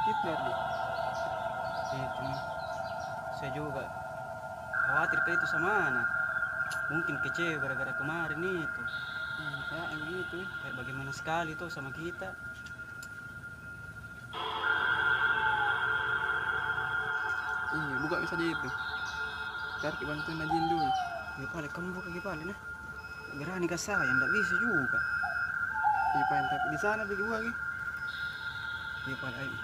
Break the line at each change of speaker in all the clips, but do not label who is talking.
Hitler nih. Itu nih. Saya juga khawatir ke itu sama anak. Mungkin kecewa gara-gara kemarin itu. Makanya itu kayak bagaimana sekali tuh sama kita.
Iya, buka saja itu. Cari bantuan Najin dulu.
Ya paling kamu buka gimana nah? Berani ke saya, enggak bisa juga.
Iya, Pak, tapi di sana pergi buka lagi.
Ya paling ayo.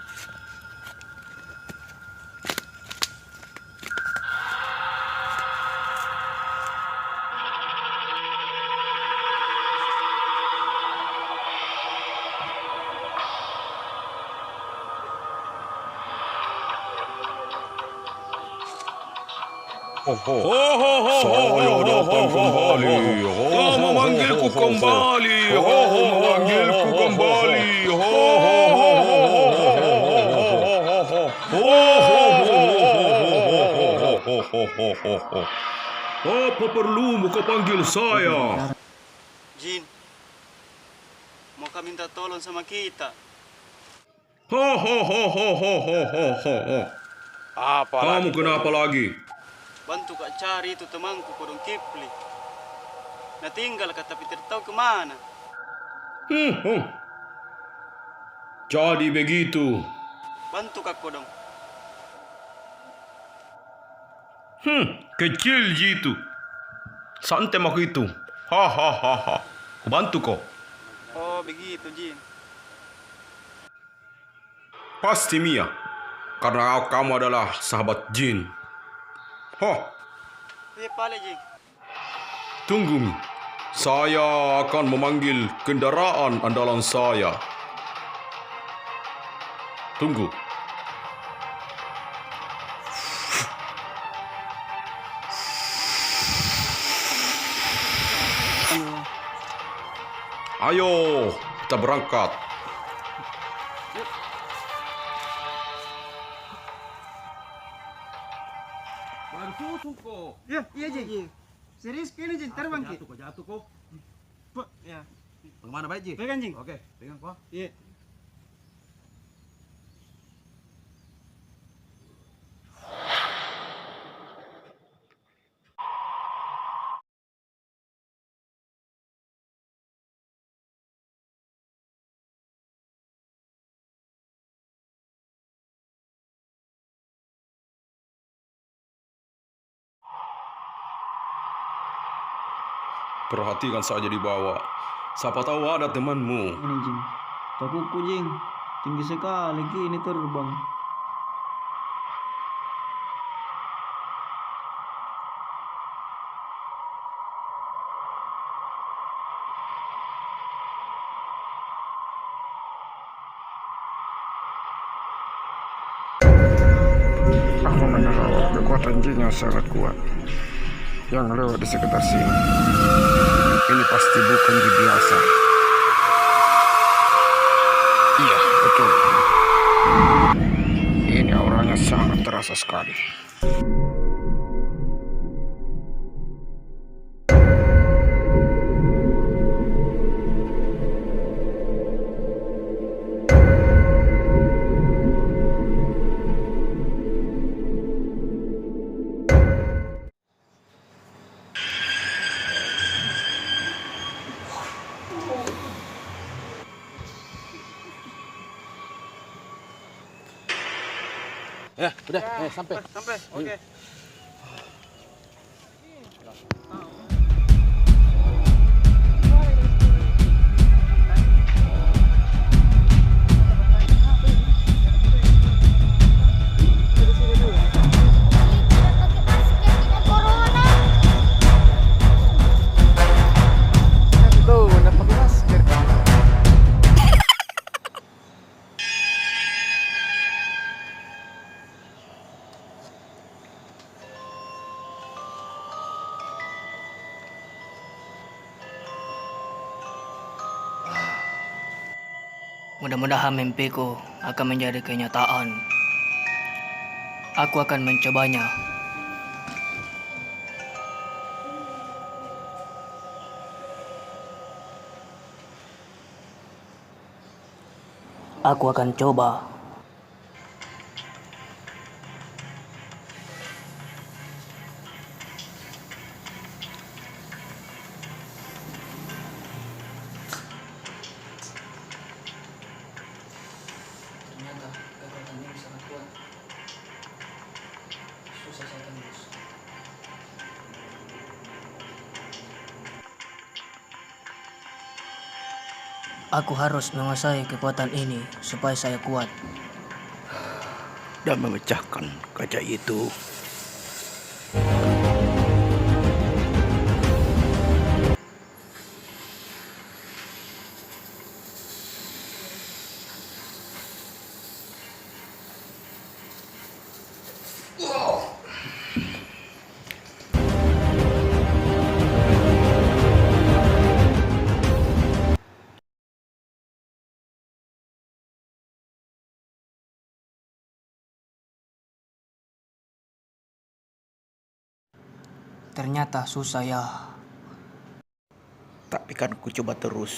Saya datang kembali. Kau memanggilku kembali. Memanggilku kembali. Apa perlumu kau panggil saya?
Jin, mau kau minta tolong sama kita?
Apa kamu kenapa lagi?
Bantu kak cari itu temanku kodong Kipli. Nah tinggal kak tapi tidak tahu kemana.
Jadi begitu.
Bantu kak kodong.
Kecil gitu. Santai mak itu. Hahaha. Bantu kau.
Oh begitu Jin.
Pasti Mia. Karena kamu adalah sahabat Jin.
Iya paling Jin.
Tunggu Mi. Saya akan memanggil kendaraan andalan saya. Tunggu. Ayo, kita berangkat.
Susu kok.
Ya, iya Jin. Serius ini Jin, terbang Jin.
Jatuh kok.
Ya.
Bagaimana baik, Ji?
Pegang Jin.
Oke, pegang kok.
Iya.
Perhatikan saja di bawah. Siapa tahu ada temanmu.
Ini Jin. Kakuku Jin. Tinggi sekali gini terbang.
Aku mendengar kekuatan jin yang sangat kuat yang lewat di sekitar sini. Ini pasti bukan jin biasa. Iya, betul. Ini auranya sangat terasa sekali.
Ya, udah, sampai.
Sampai. Oke.
Tuh, udah pakai masker.
Mudah-mudahan mimpiku akan menjadi kenyataan. Aku akan mencobanya. Aku akan coba Aku harus menguasai kekuatan ini supaya saya kuat.
Dan memecahkan kaca itu.
Ternyata susah ya.
Tapi kan ku coba terus.